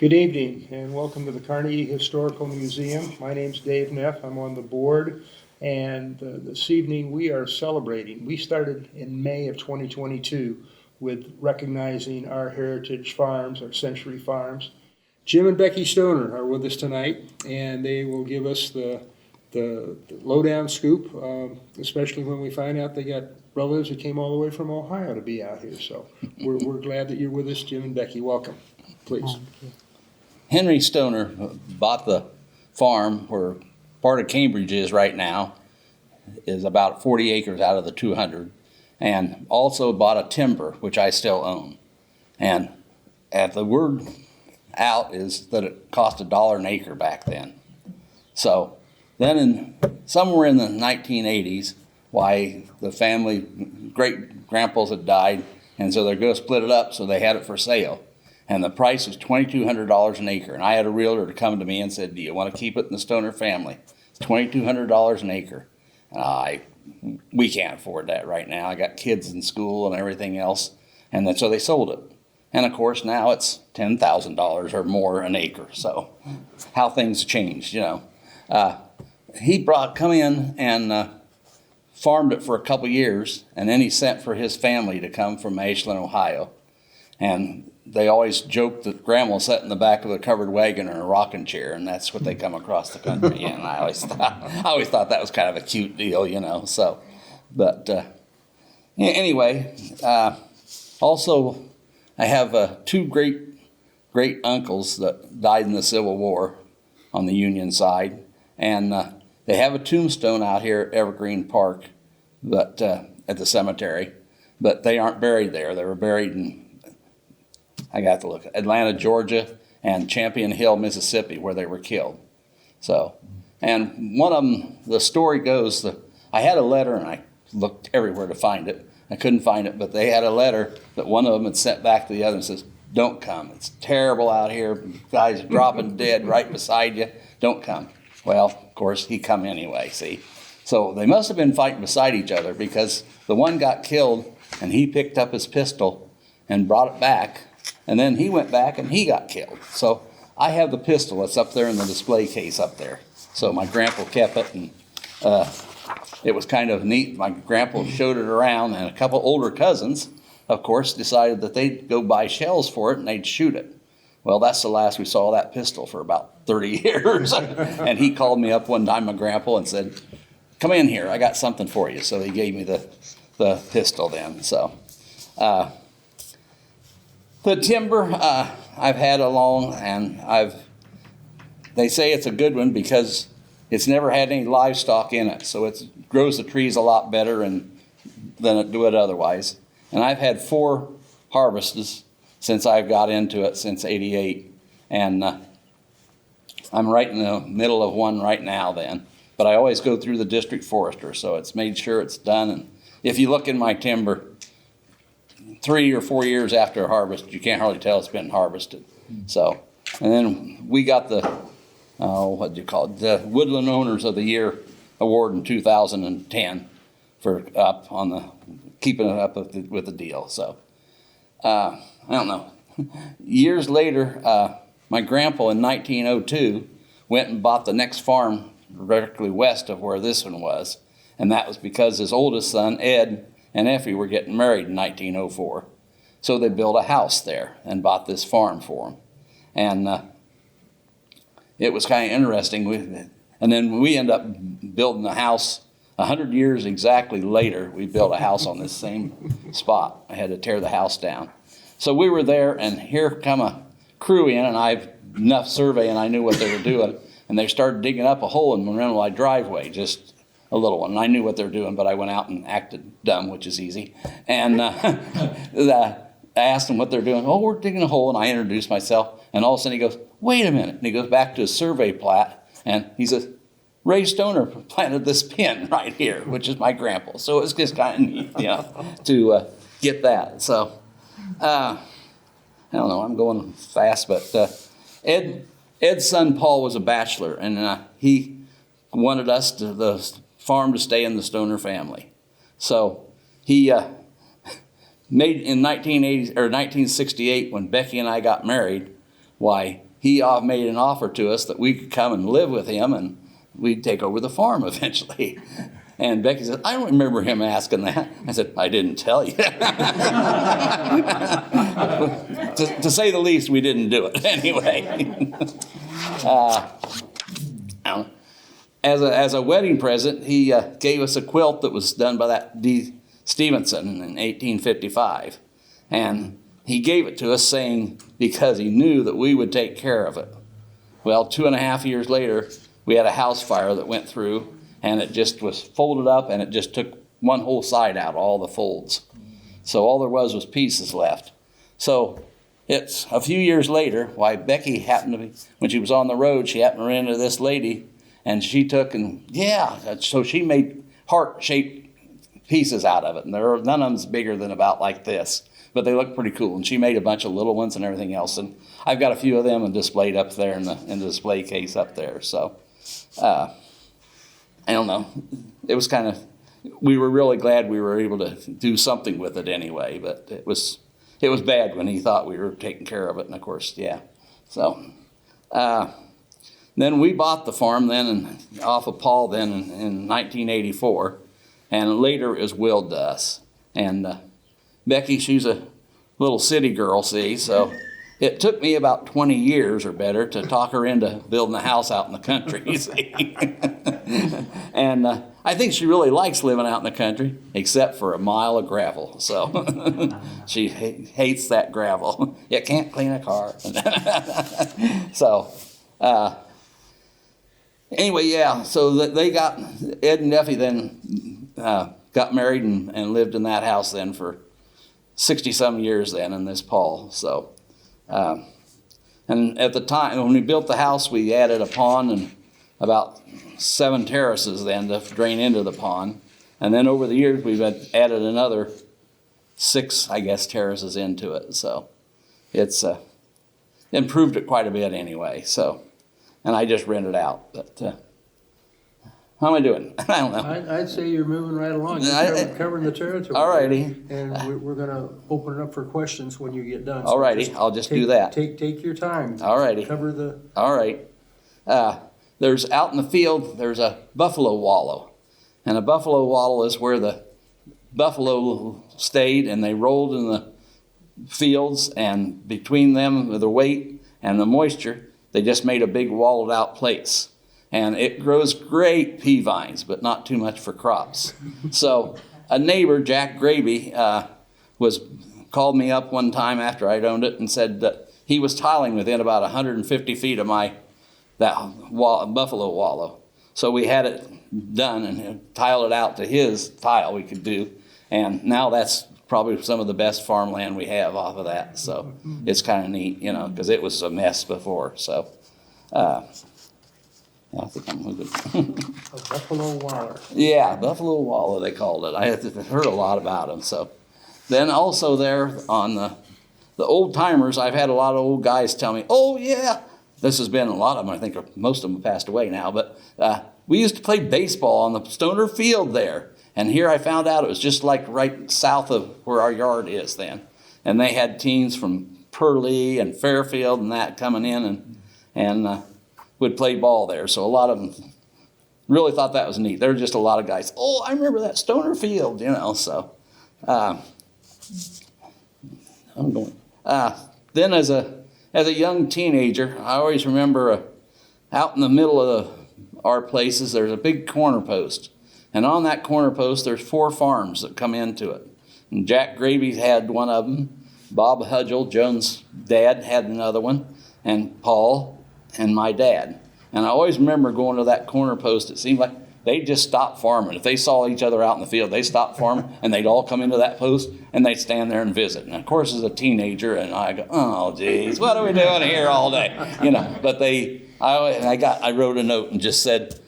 Good evening and welcome to the Carnegie Historical Museum. My name's Dave Neff. I'm on the board, and this evening we are celebrating. We started in May of 2022 with recognizing our heritage farms, our century farms. Jim and Becky Stoner are with us tonight, and they will give us the lowdown scoop, especially when we find out they got relatives that came all the way from Ohio to be out here. So we're glad that you're with us, Jim and Becky. Welcome, please. Henry Stoner bought the farm where part of Cambridge is right now, is about 40 acres out of the 200, and also bought a timber, which I still own. And the word out is that it cost $1 an acre back then. So then somewhere in the 1980s, why the family, great-grandpas had died, and so they're going to split it up, so they had it for sale. And the price was $2,200 an acre. And I had a realtor to come to me and said, do you want to keep it in the Stoner family? It's $2,200 an acre. We can't afford that right now. I got kids in school and everything else. And then, so they sold it. And of course, now it's $10,000 or more an acre. So how things changed, you know. He come in and farmed it for a couple years. And then he sent for his family to come from Ashland, Ohio. And they always joked that Grandma sat in the back of a covered wagon in a rocking chair, and that's what they come across the country in. I always thought that was kind of a cute deal, you know. So, but anyway, also I have two great uncles that died in the Civil War on the Union side, and they have a tombstone out here at Evergreen Park, but at the cemetery, but they aren't buried there. They were buried in, I got to look, Atlanta, Georgia, and Champion Hill, Mississippi, where they were killed. So, and one of them, the story goes, I had a letter, and I looked everywhere to find it. I couldn't find it, but they had a letter that one of them had sent back to the other and says, don't come. It's terrible out here. Guys dropping dead right beside you. Don't come. Well, of course, he come anyway, see. So they must have been fighting beside each other, because the one got killed, and he picked up his pistol and brought it back. And then he went back and he got killed. So I have the pistol. It's up there in the display case up there. So my grandpa kept it, and it was kind of neat. My grandpa showed it around, and a couple older cousins, of course, decided that they'd go buy shells for it and they'd shoot it. Well, that's the last we saw that pistol for about 30 years. And he called me up one time, my grandpa, and said, come in here, I got something for you. So he gave me the pistol then. So the timber I've had along, and they say it's a good one because it's never had any livestock in it, so it grows the trees a lot better than it would otherwise. And I've had 4 harvests since I've got into it, since '88, and I'm right in the middle of one right now then. But I always go through the district forester, so it's made sure it's done. And if you look in my timber, 3 or 4 years after harvest, you can't hardly tell it's been harvested. So, and then we got the, the Woodland Owners of the Year award in 2010 for keeping it up with the deal. So, I don't know. Years later, my grandpa in 1902 went and bought the next farm directly west of where this one was. And that was because his oldest son, Ed, and Effie were getting married in 1904. So they built a house there and bought this farm for them. And it was kind of interesting. And then we ended up building a house 100 years exactly later. We built a house on this same spot. I had to tear the house down. So we were there, and here come a crew in, and I've enough survey, and I knew what they were doing. And they started digging up a hole in my driveway, just a little one. And I knew what they were doing, but I went out and acted dumb, which is easy. And I asked them what they're doing. Oh, we're digging a hole. And I introduced myself. And all of a sudden he goes, wait a minute. And he goes back to his survey plat. And he says, Ray Stoner planted this pin right here, which is my grandpa. So it was just kind of neat, you know, to get that. So I don't know. I'm going fast. But Ed's son Paul was a bachelor. And he wanted us to the farm to stay in the Stoner family. So he made in 1968, when Becky and I got married, why he made an offer to us that we could come and live with him and we'd take over the farm eventually. And Becky said, I don't remember him asking that. I said, I didn't tell you. to say the least, we didn't do it anyway. As a wedding present, he gave us a quilt that was done by that D. Stevenson in 1855. And he gave it to us saying because he knew that we would take care of it. Well, 2.5 years later, we had a house fire that went through, and it just was folded up, and it just took one whole side out, all the folds. So all there was pieces left. So it's a few years later, why Becky happened to be, when she was on the road, she happened to run into this lady, and she took so she made heart-shaped pieces out of it, and none of them's bigger than about like this, but they look pretty cool. And she made a bunch of little ones and everything else, and I've got a few of them and displayed up there in the display case up there. So I don't know. It was kind of, we were really glad we were able to do something with it anyway, but it was bad when he thought we were taking care of it, and of course, yeah. So then we bought the farm then off of Paul then in 1984, and later it was willed to us. And Becky, she's a little city girl, see, so it took me about 20 years or better to talk her into building a house out in the country, you see. And I think she really likes living out in the country, except for a mile of gravel. So she hates that gravel. You can't clean a car. So anyway, yeah, so they got, Ed and Neffy then got married and lived in that house then for 60-some years then in this Paul. So, and at the time, when we built the house, we added a pond and about 7 terraces then to drain into the pond. And then over the years, we've added another 6, I guess, terraces into it. So it's improved it quite a bit anyway. So, and I just rent it out. But how am I doing? I don't know. I'd say you're moving right along. You're covering the territory. All righty. And we're going to open it up for questions when you get done. All righty. I'll just do that. Take your time. All righty. Cover the... All right. There's out in the field, there's a buffalo wallow. And a buffalo wallow is where the buffalo stayed and they rolled in the fields, and between them, with the weight and the moisture, they just made a big wallowed out place. And it grows great pea vines, but not too much for crops. So a neighbor, Jack Graby, called me up one time after I'd owned it and said that he was tiling within about 150 feet of that buffalo wallow. So we had it done and tiled it out to his tile we could do. And now that's probably some of the best farmland we have off of that. So it's kind of neat, because it was a mess before. So I think I'm moving. A buffalo wallow. Yeah, buffalo wallow they called it. I had heard a lot about them. So then also there on the old timers, I've had a lot of old guys tell me, oh yeah, this has been a lot of them. I think most of them passed away now, but we used to play baseball on the Stoner Field there. And here I found out it was just like right south of where our yard is then. And they had teams from Purley and Fairfield and that coming in and would play ball there. So a lot of them really thought that was neat. There were just a lot of guys, oh, I remember that Stoner Field, so I'm going. Then as a young teenager, I always remember out in the middle of our places, there's a big corner post. And on that corner post, there's 4 farms that come into it. And Jack Graby had one of them. Bob Hudgel, Joan's dad, had another one. And Paul and my dad. And I always remember going to that corner post. It seemed like they'd just stop farming. If they saw each other out in the field, they stopped farming, and they'd all come into that post, and they'd stand there and visit. And of course, as a teenager, and I go, oh, geez, what are we doing here all day? But I wrote a note and just said,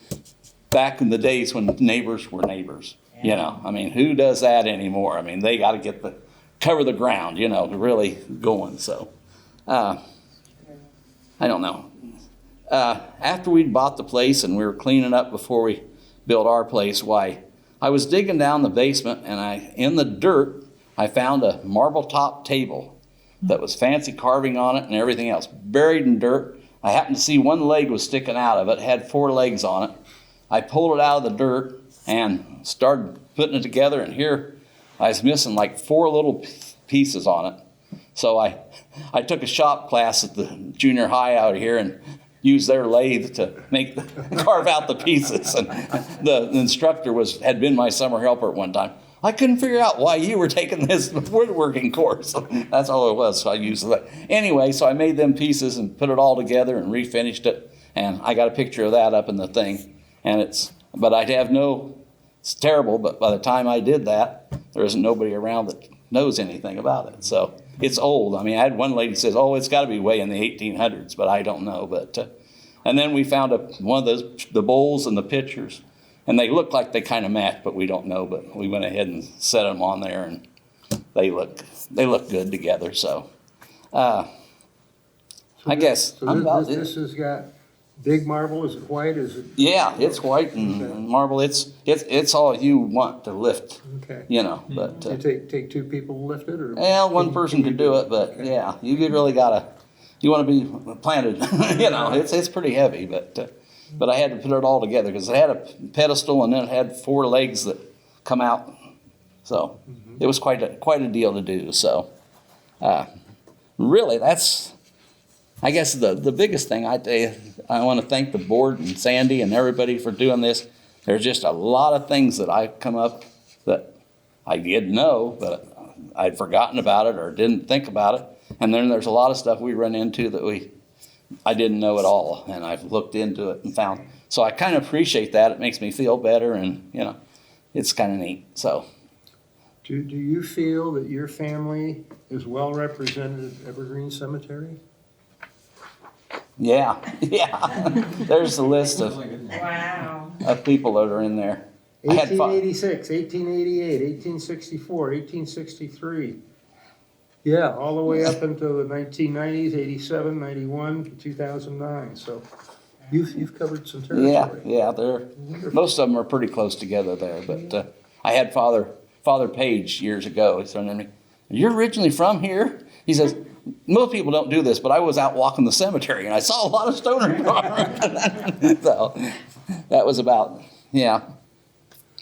back in the days when neighbors were neighbors, who does that anymore? They got to cover the ground, really going. So, I don't know. After we'd bought the place and we were cleaning up before we built our place, I was digging down the basement, and in the dirt, I found a marble top table that was fancy carving on it and everything else, buried in dirt. I happened to see one leg was sticking out of it. It had 4 legs on it. I pulled it out of the dirt and started putting it together, and here I was missing like 4 little pieces on it. So I took a shop class at the junior high out here and used their lathe to carve out the pieces. And the instructor had been my summer helper at one time. I couldn't figure out why you were taking this woodworking course. That's all it was. So I used that. Anyway, so I made them pieces and put it all together and refinished it. And I got a picture of that up in the thing. And it's terrible, but by the time I did that, there isn't nobody around that knows anything about it. So it's old. I mean, I had one lady says, oh, it's got to be way in the 1800s, but I don't know. And then we found one of the bowls and the pitchers. And they look like they kind of match, but we don't know. But we went ahead and set them on there, and they look good together. So, I guess So this has got big marble. Is it white? Is it? Yeah, it's white and marble. It's all you want to lift. Okay. But You take 2 people to lift it, or? well, one person could do it, but Okay. yeah, you really you want to be planted. It's pretty heavy, but I had to put it all together because it had a pedestal and then it had 4 legs that come out. So it was quite a deal to do. So really, that's, I guess, the biggest thing. I want to thank the board and Sandy and everybody for doing this. There's just a lot of things that I come up that I didn't know, but I'd forgotten about it or didn't think about it. And then there's a lot of stuff we run into that I didn't know at all, and I've looked into it and found. So I kind of appreciate that. It makes me feel better, and it's kind of neat. So, Do you feel that your family is well represented at Evergreen Cemetery? yeah. There's a list of people that are in there. 1886, 1888, 1864, 1863. Yeah, all the way up until the 1990s, 87, 91, to 2009. So you've covered some territory. Yeah. Most of them are pretty close together there. But I had Father Page years ago. He said to me, "You're originally from here?" He says, "Most people don't do this, but I was out walking the cemetery and I saw a lot of stoner farms." So that was about, I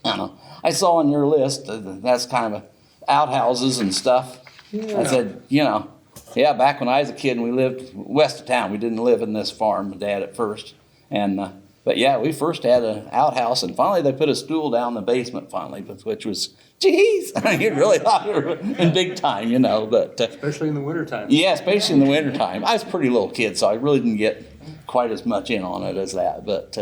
don't know. I saw on your list that's kind of outhouses and stuff. Yeah. I said, back when I was a kid and we lived west of town, we didn't live in this farm, Dad, at first. But we first had an outhouse, and finally they put a stool down in the basement finally, which was, geez, you really thought we were in big time, but. Especially in the wintertime. Yeah, especially in the wintertime. I was a pretty little kid, so I really didn't get quite as much in on it as that, but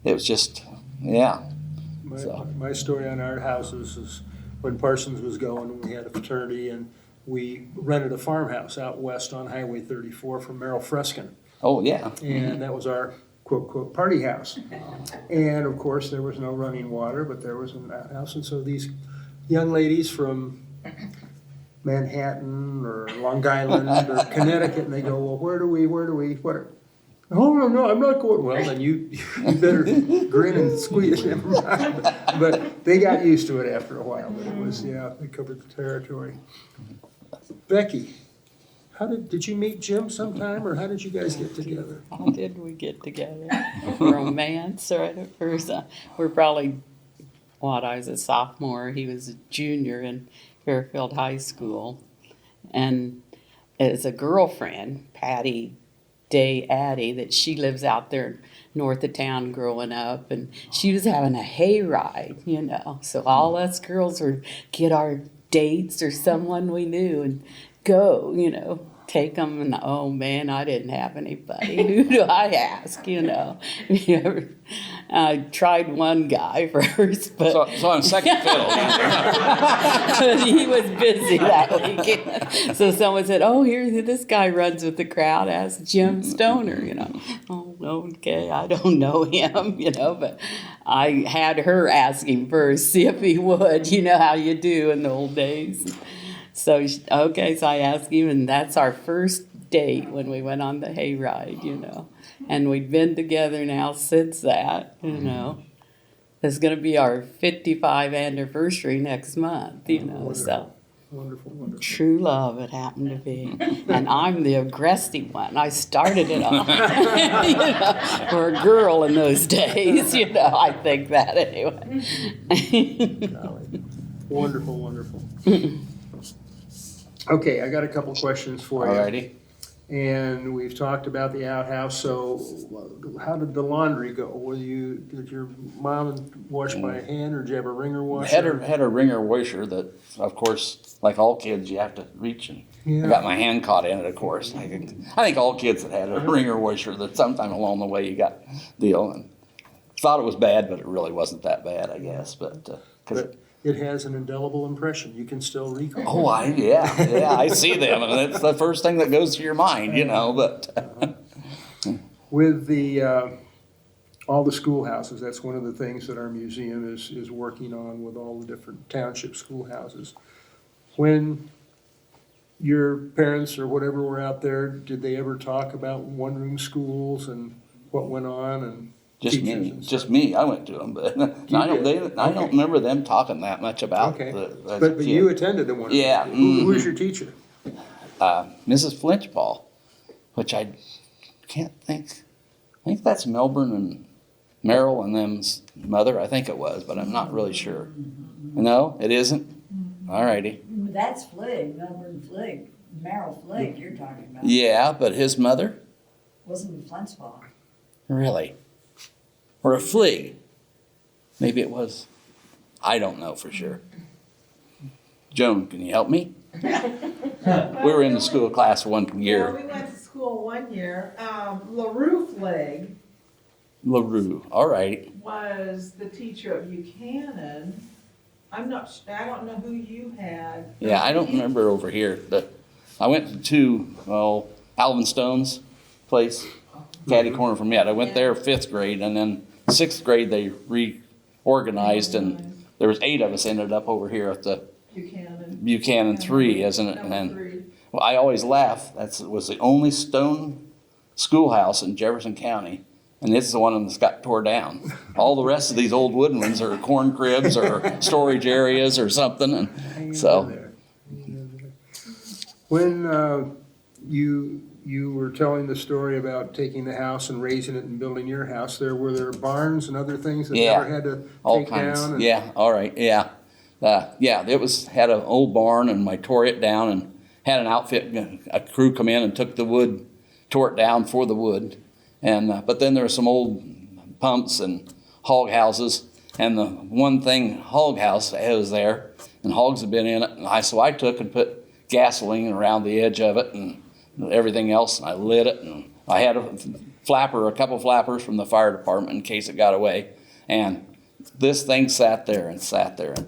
it was just, My story on our houses is when Parsons was going, we had a fraternity, and we rented a farmhouse out west on Highway 34 from Merrill Freskin. Oh, yeah. And that was our quote, quote, party house. And of course, there was no running water, but there was an outhouse. And so these young ladies from Manhattan or Long Island or Connecticut, and they go, well, where do we, oh, no, I'm not going. Well, then you better grin and squeeze. Never mind. But they got used to it after a while. But it was, they covered the territory. Becky, did you meet Jim sometime, or how did you guys get together? How did we get together? Romance, right at first. We're probably, I was a sophomore. He was a junior in Fairfield High School. And as a girlfriend, Patty Day Addie, that she lives out there north of town growing up, and she was having a hayride, so all us girls would get our dates or someone we knew and go, take them, and oh man, I didn't have anybody. Who do I ask, I tried one guy first, but So on second fiddle. but he was busy that weekend. So someone said, oh, here, this guy runs with the crowd as Jim Stoner, Oh, okay, I don't know him, but I had her ask him first, see if he would, how you do in the old days. So, so I asked him, and that's our first date when we went on the hayride, And we've been together now since that, It's going to be our 55th anniversary next month, so Wonderful, wonderful. True love, it happened to be. And I'm the aggressive one. I started it all. You know, for a girl in those days, you know, I think that anyway. Golly. Wonderful, wonderful. Okay, I got a couple questions for you. Alrighty. And we've talked about the outhouse, so how did the laundry go? Did your mom wash by hand, or did you have a wringer washer? Had a wringer washer that, of course, like all kids, you have to reach, and Yeah. I got my hand caught in it, of course. I think all kids had a wringer washer that sometime along the way you got deal, and thought it was bad, but it really wasn't that bad, I guess. But It has an indelible impression. You can still recall. oh, yeah, I see them, and it's the first thing that goes to your mind, you know. But With all the schoolhouses, that's one of the things that our museum is working on with all the different township schoolhouses. When your parents or whatever were out there, did they ever talk about one-room schools and what went on and teachers? just me. I went to them, but I don't remember them talking that much about Okay, the. but you attended the one. Yeah, Who was your teacher? Mrs. Flinchball, which I can't think. I think that's Melbourne and Merrill and them's mother. I think it was, but I'm not really sure. No, it isn't. All righty. That's Fligg, Melbourne Fligg, Merrill Fligg you're talking about. Yeah, but his mother, Wasn't Flensball. really, or a Flig. Maybe it was. I don't know for sure. Joan, can you help me? We were in the school class one Yeah, year. we went to school one year. LaRue Flegg LaRue. All right. was the teacher at Buchanan. I don't know who you had. Yeah, I don't remember over here. I went to Alvin Stone's place, caddy corner from me. I went there 5th grade, and then 6th grade they reorganized, and there was 8 of us ended up over here at the Buchanan 3, isn't it? And then, well, I always laugh. That was the only stone schoolhouse in Jefferson County, and this is the one that's got tore down. All the rest of these old wooden ones are corn cribs or storage areas or something, and so. When you were telling the story about taking the house and raising it and building your house, were there barns and other things that Yeah, never had to all take kinds. down? And- Yeah, all right, yeah. It had an old barn, and I tore it down and had an outfit, a crew come in and took the wood, tore it down for the wood. And but then there were some old pumps and hog houses, and the one thing hog house was there, and hogs had been in it. And so I took and put gasoline around the edge of it and everything else, and I lit it. And I had a couple flappers from the fire department in case it got away. And this thing sat there and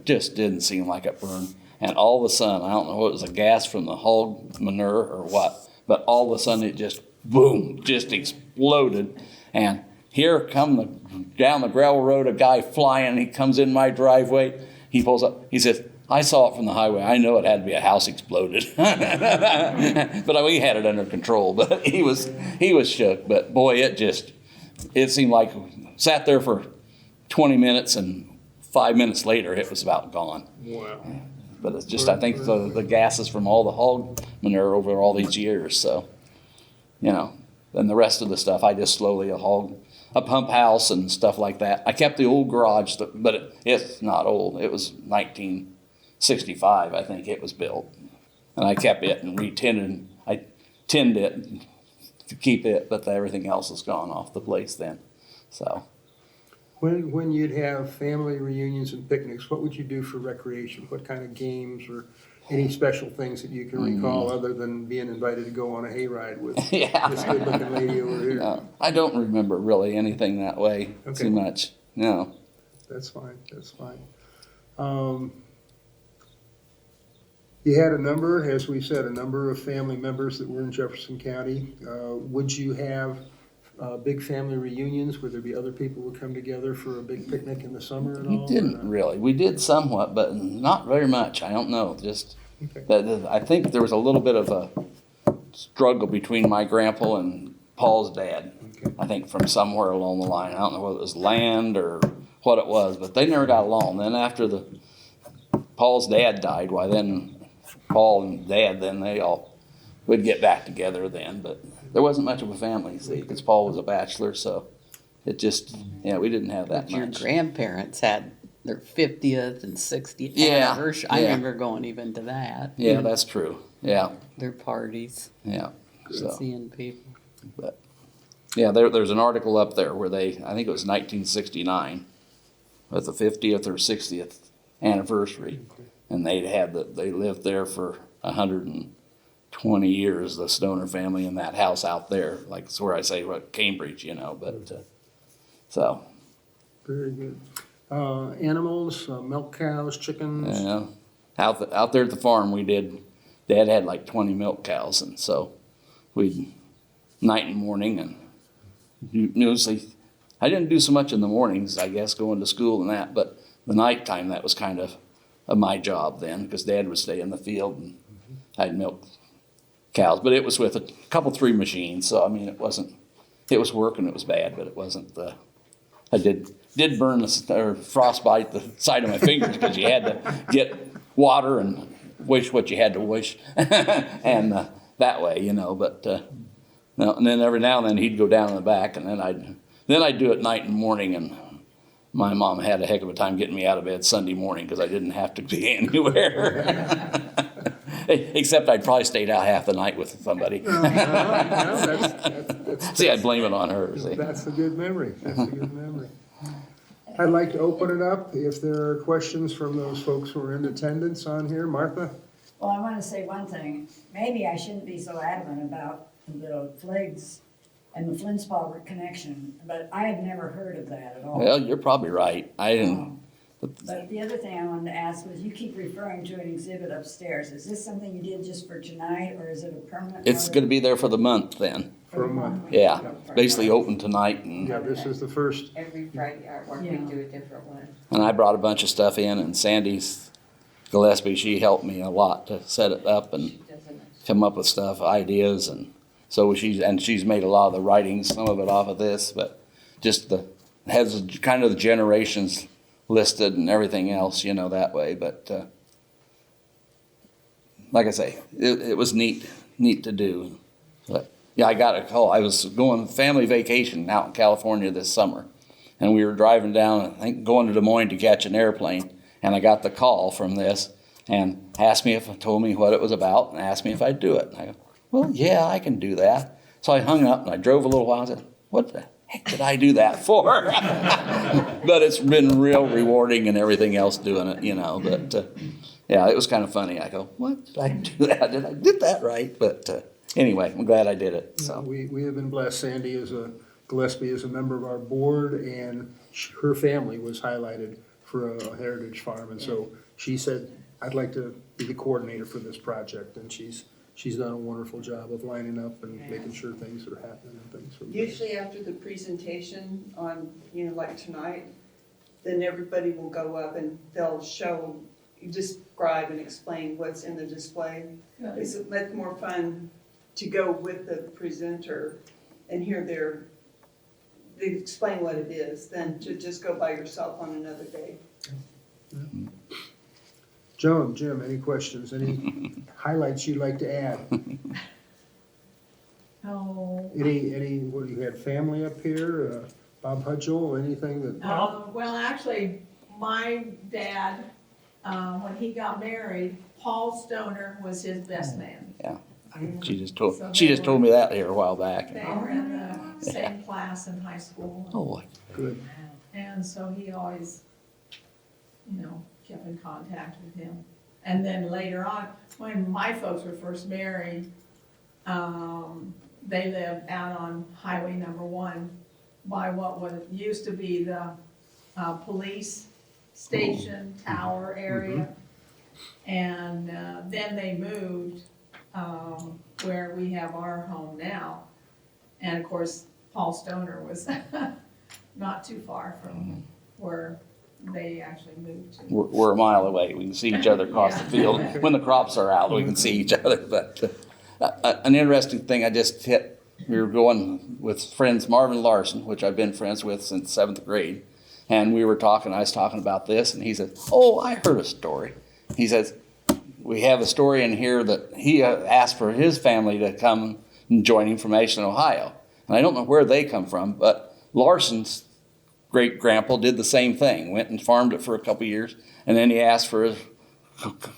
just didn't seem like it burned. And all of a sudden, I don't know if it was a gas from the hog manure or what, but all of a sudden it just boom, just exploded. And here down the gravel road, a guy flying. He comes in my driveway. He pulls up. He says, "I saw it from the highway. I know it had to be a house exploded." But we had it under control. But he was shook. But boy, it seemed like sat there for 20 minutes, and 5 minutes later it was about gone. Wow. But it's just, I think the gases from all the hog manure over all these years. So, then the rest of the stuff, I just slowly a pump house and stuff like that. I kept the old garage, but it's not old. It was 1965, I think it was built. And I kept it and I tinned it to keep it, but everything else has gone off the place then. So. When you'd have family reunions and picnics, what would you do for recreation? What kind of games or any special things that you can recall other than being invited to go on a hayride with this good-looking lady over here? No, I don't remember really anything that way too much. No. That's fine. You had as we said, a number of family members that were in Jefferson County. Would you have big family reunions? Would there be other people who would come together for a big picnic in the summer at all? We didn't really. We did somewhat, but not very much. I don't know. Just I think there was a little bit of a struggle between my grandpa and Paul's dad. Okay. I think from somewhere along the line. I don't know whether it was land or what it was, but they never got along. Then after Paul's dad died, then Paul and Dad, then they all would get back together then, but there wasn't much of a family, see, because Paul was a bachelor, so it just, yeah, we didn't have that But your much. grandparents had their 50th and 60th Yeah, anniversary. I yeah. remember going even to that. Yeah, that's true, yeah, Their parties, yeah, so. seeing people. But, yeah, there's an article up there where I think it was 1969, with the 50th or 60th anniversary, and they lived there for 120 years, the Stoner family in that house out there, like it's where I say, what, Cambridge, but, so, Very good. Animals, milk cows, chickens. yeah. Out there at the farm, Dad had like 20 milk cows, and so we'd night and morning, and mostly, I didn't do so much in the mornings, I guess, going to school and that, but the nighttime, that was kind of my job then, because Dad would stay in the field and I'd milk cows, but it was with a couple, 3 machines, so I mean, it was work and it was bad, but it wasn't I did burn or frostbite the side of my fingers because you had to get water and wish what you had to wish, and that way, but no, and then every now and then he'd go down in the back, and then I'd do it night and morning, and my mom had a heck of a time getting me out of bed Sunday morning because I didn't have to be anywhere. Except I'd probably stayed out half the night with somebody. See, I'd blame it on her. See. That's a good memory. That's a good memory. I'd like to open it up if there are questions from those folks who are in attendance on here. Martha? Well, I want to say one thing. Maybe I shouldn't be so adamant about the Fliggs and the Flintspaw connection, but I had never heard of that at all. Well, you're probably right. I didn't. But the other thing I wanted to ask was, you keep referring to an exhibit upstairs. Is this something you did just for tonight, or is it a permanent? It's going to be there for the month then. For a month. Yeah, basically open tonight, and Yeah, this is the first. Every Friday artwork, we do a different one. I brought a bunch of stuff in, and Sandy's Gillespie, she helped me a lot to set it up and She does a nice come up with stuff, ideas, and so she's made a lot of the writings, some of it off of this, but just has kind of the generations listed and everything else, that way. But like I say, it was neat to do. But yeah, I got a call. I was going family vacation out in California this summer, and we were driving down, I think going to Des Moines to catch an airplane, and I got the call from this and told me what it was about and asked me if I'd do it. And I go, well, yeah, I can do that. So I hung up and I drove a little while and said, what the heck did I do that for? But it's been real rewarding and everything else doing it, but yeah, it was kind of funny. I go, what did I do that? Did that right? But anyway, I'm glad I did it. So We have been blessed. Sandy Gillespie is a member of our board, and her family was highlighted for a heritage farm, and so she said, I'd like to be the coordinator for this project, and she's done a wonderful job of lining up and making sure things are happening and things. Usually after the presentation on, like tonight, then everybody will go up and they'll describe and explain what's in the display. It's much more fun to go with the presenter and hear they explain what it is than to just go by yourself on another day. Joan, Jim, any questions, any highlights you'd like to add? Oh. What, you had family up here, Bob Hudgel, anything that? Well, actually, my dad, when he got married, Paul Stoner was his best man. yeah, she just told me that here a while back. They were in the same class in high school. Oh, Good. And so he always, kept in contact with him. And then later on, when my folks were first married, they lived out on Highway number 1 by what used to be the police station tower area. And then they moved where we have our home now. And of course, Paul Stoner was not too far from where they actually moved to. we're a mile away. We can see each other across the field. When the crops are out, we can see each other. But an interesting thing I just hit, we were going with friends, Marvin Larson, which I've been friends with since 7th grade. And I was talking about this, and he said, oh, I heard a story. He says, we have a story in here that he asked for his family to come and join him from Ashland, Ohio. And I don't know where they come from, but Larson's great-grandpa did the same thing, went and farmed it for a couple years, and then he asked for his,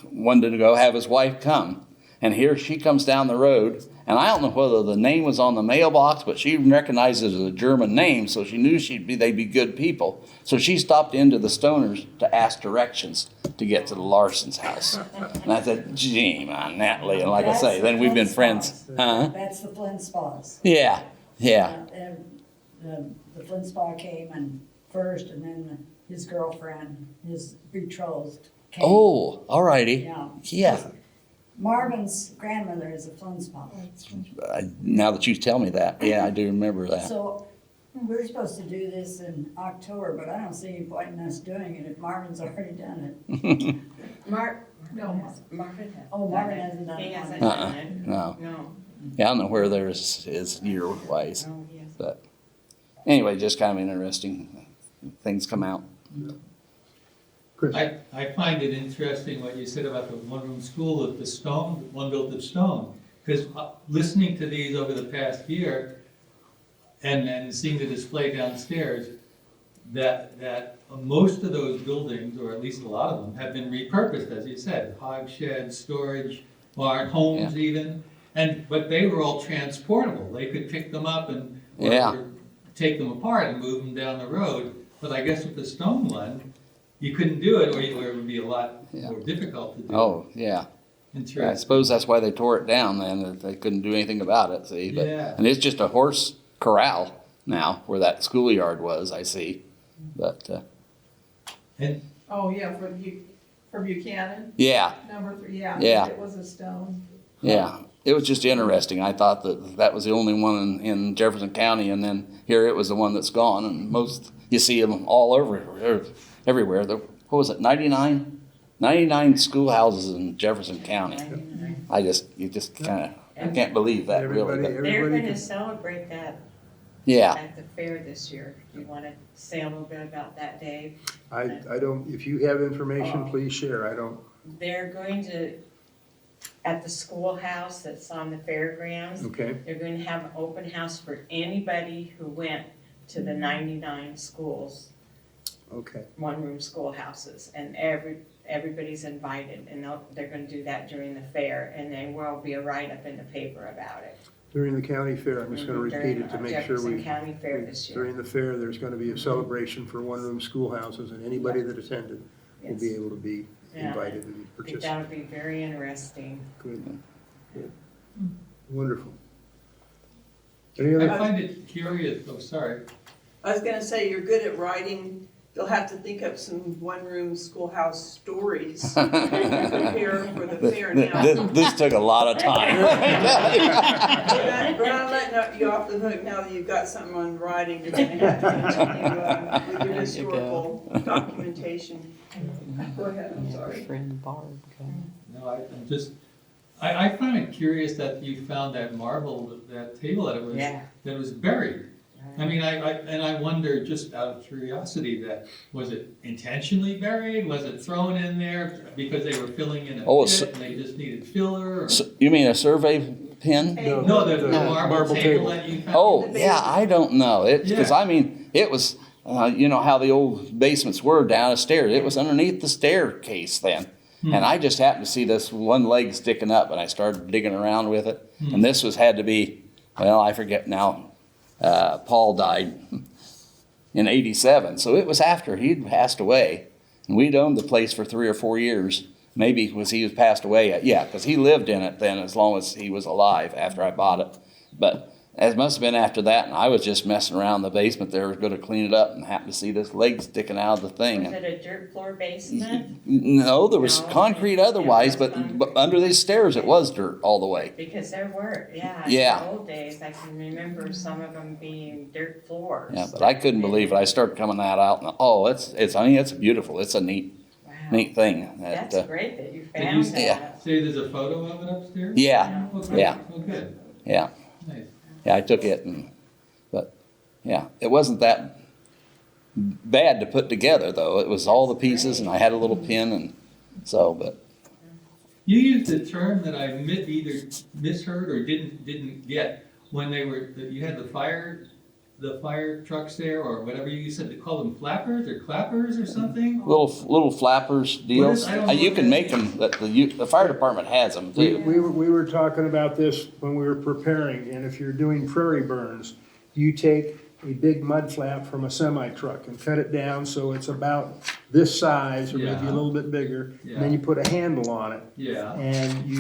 wanted to go have his wife come. And here she comes down the road, and I don't know whether the name was on the mailbox, but she recognized it as a German name, so she knew they'd be good people. So she stopped into the Stoners to ask directions to get to the Larson's house. And I said, gee, man, Natalie, and like I say, then we've been friends. Huh? That's the Flint Spas. Yeah, yeah. The Flint Spa came and first, and then his girlfriend, his betrothed came. Oh, all righty. Yeah. Yeah. Marvin's grandmother is a Flint Spa. Now that you tell me that, yeah, I do remember that. So we're supposed to do this in October, but I don't see any point in us doing it if Marvin's already done it. No, Marvin has. Oh, Marvin hasn't done He it. hasn't done it. No. No. Yeah, I don't know where theirs is year-wise. No, he hasn't. But anyway, just kind of interesting. Things come out. Chris? I find it interesting what you said about the one-room school of the stone, one built of stone. Because listening to these over the past year and seeing the display downstairs, that most of those buildings, or at least a lot of them, have been repurposed, as you said, hog sheds, storage, barn, homes even. But they were all transportable. They could pick them up and or take them apart and move them down the road. But I guess with the stone one, you couldn't do it, or it would be a lot more difficult to do. Oh, yeah. Interesting. I suppose that's why they tore it down then, that they couldn't do anything about it, see? But, and it's just a horse corral now, where that schoolyard was, I see. But, And oh, yeah, for Buchanan, yeah, number 3, yeah. Yeah. It was a stone. yeah. It was just interesting. I thought that was the only one in Jefferson County, and then here it was the one that's gone, and you see them all over, everywhere. What was it, 99? 99 schoolhouses in Jefferson County. You just kind of, I can't believe that, really. But, They're gonna celebrate that yeah. at the fair this year. Do you wanna say a little bit about that, Dave? I don't, if you have information, please share. I don't, They're going to, at the schoolhouse that's on the fairgrounds, okay, they're going to have an open house for anybody who went to the 99 schools, okay. one-room schoolhouses, and everybody's invited, and they're gonna do that during the fair, and there will be a write-up in the paper about it. During the county fair, I'm just gonna repeat it to make sure Jefferson County Fair this year. during the fair, there's gonna be a celebration for one-room schoolhouses, and anybody that attended will Yes. be able to be Yeah. invited and I think participate. that would be very interesting. Good. Good. Wonderful. Any I other? find it curious, oh, sorry. I was gonna say, you're good at writing, you'll have to think up some one-room schoolhouse stories to prepare for the fair now. This took a lot of time. We're not letting you off the hook now that you've got something on writing. You're gonna have to continue with your historical documentation. Go ahead, I'm sorry. Friend Barb. No, I find it curious that you found that marble, that table that was buried. I mean, I wonder, just out of curiosity, was it intentionally buried? Was it thrown in there because they were filling in a pit and they just needed filler? Or? You mean a survey pin? No, the marble table that you found. Oh, yeah, I don't know. Because, I mean, it was, you know how the old basements were down the stairs. It was underneath the staircase then. And I just happened to see this one leg sticking up, and I started digging around with it. And this had to be, well, I forget now. Paul died in 87, so it was after he'd passed away. And we'd owned the place for 3 or 4 years. Maybe because he was passed away. Yeah, because he lived in it then as long as he was alive after I bought it. But it must have been after that, and I was just messing around in the basement there, was going to clean it up, and happened to see this leg sticking out of the thing. Was it a dirt floor basement? No, there was No. concrete otherwise, Yeah, but under these stairs it was dirt all the way. Because there were, in Yeah. the old days, I can remember some of them being dirt floors. Yeah, but I couldn't believe it. I started coming that out, and I mean, it's beautiful. It's a neat thing. That's great that you Did you found Yeah. that. say there's a photo of it upstairs? Yeah, Okay. yeah. Oh, good. yeah. Nice. Yeah, I took it, but yeah, it wasn't that bad to put together though. It was all the pieces, and I had a little pin, and so. But You used a term that I either misheard or didn't get when you had the fire trucks there, or whatever you said, to call them flappers or clappers or something? Little flappers deals. I don't know You what can that make them, the fire department has them too. We were talking about this when we were preparing, and if you're doing prairie burns, you take a big mud flap from a semi-truck and cut it down so it's about this size, or maybe Yeah. a little bit bigger, and Yeah. then you put a handle on it. Yeah. And you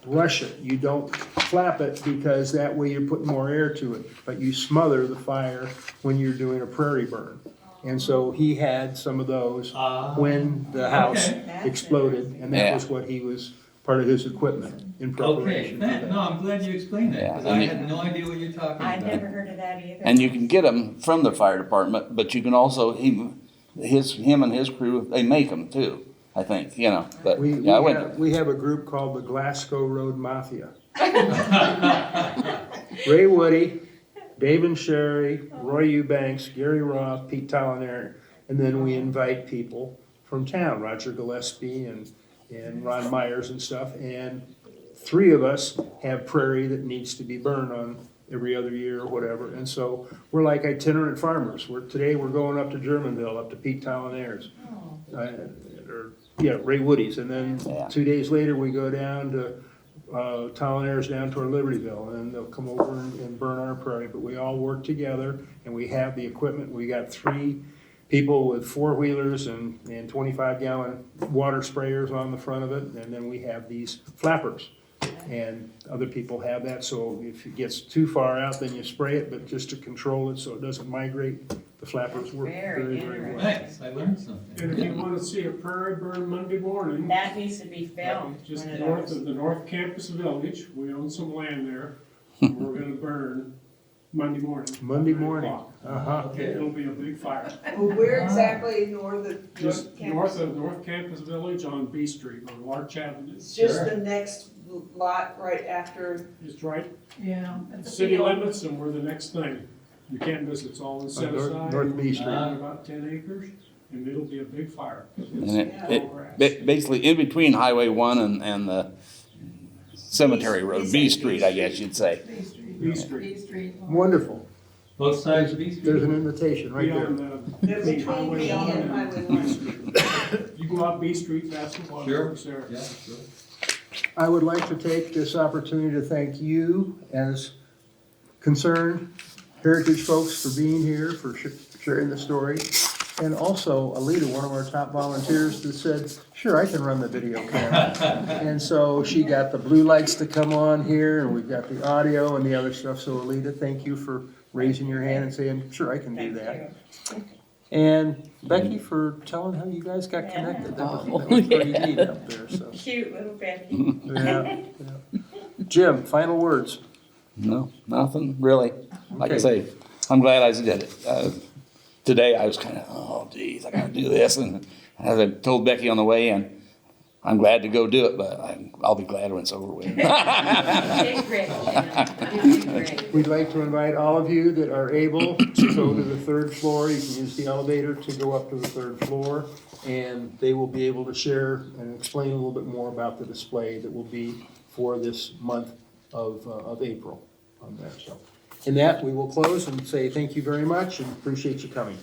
brush it. You don't flap it, because that way you're putting more air to it. But you smother the fire when you're doing a prairie burn. And so he had some of those when the house Okay. exploded, and that Yeah. was what he was, part of his equipment in Okay, preparation for that. no, I'm glad you explained that, Yeah, because and I you- had no idea what you're talking I'd about. never heard of that either. And you can get them from the fire department, but you can also, him and his crew, they make them too, I think, you know, but, yeah, I went. We have a group called the Glasgow Road Mafia. Ray Woody, Dave and Sherry, Roy Eubanks, Gary Roth, Pete Tolliner, and then we invite people from town, Roger Gillespie and Ron Myers and stuff, and 3 of us have prairie that needs to be burned on every other year or whatever, and so we're like itinerant farmers. Today we're going up to Germanville, up to Pete Tolliner's. Ray Woody's, and then Yeah. 2 days later, we go down to Tolliner's down toward Libertyville, and they'll come over and burn our prairie, but we all work together, and we have the equipment. We got 3 people with 4-wheelers and 25-gallon water sprayers on the front of it, and then we have these flappers. And other people have that, so if it gets too far out, then you spray it, but just to control it so it doesn't migrate, the flappers work Very very well. Nice, I learned something. And if you want to see a prairie burn Monday morning, That needs to be filmed. just one of north those. of the North Campus Village, we own some land there. and We're gonna burn Monday morning. Monday 9 morning. o'clock. Uh-huh. Okay. It'll be a big fire. Well, where exactly north of Just North north Campus? of North Campus Village on B Street, on Larch Avenue. It's just the next lot right after, It's right, Yeah. at the city field. limits, and we're the next thing. You can't miss, it's all in set North- aside. North B Street. About 10 acres, and it'll be a big fire. And It's all grass. basically in between Highway 1 and the Cemetery Road, B Street, I guess you'd say. B Street. B Street. Wonderful. Both sides of East There's Street. an invitation right there. Beyond they're the between Highway B 1 and Highway 1. You go out B Street, that's the one, Sure. works there. Yeah, sure. I would like to take this opportunity to thank you as concerned heritage folks for being here, for sharing the story. And also Alita, one of our top volunteers, that said, sure, I can run the video camera. And so she got the blue lights to come on here, and we've got the audio and the other stuff. So Alita, thank you for raising your hand and saying, sure, I can do Thank that. you. And Becky for telling how you guys got connected. That was Oh, pretty neat up there, so. Cute little Becky. Yeah, yeah. Jim, final words. No, nothing really. Like I Okay. say, I'm glad I did it. Today I was kind of, oh geez, I gotta do this, and as I told Becky on the way in, I'm glad to go do it, but I'll be glad when it's over with. You did great, Jim. You did great. We'd like to invite all of you that are able to go to the 3rd floor. You can use the elevator to go up to the 3rd floor, and they will be able to share and explain a little bit more about the display that will be for this month of April on that. So, in that, we will close and say thank you very much and appreciate you coming.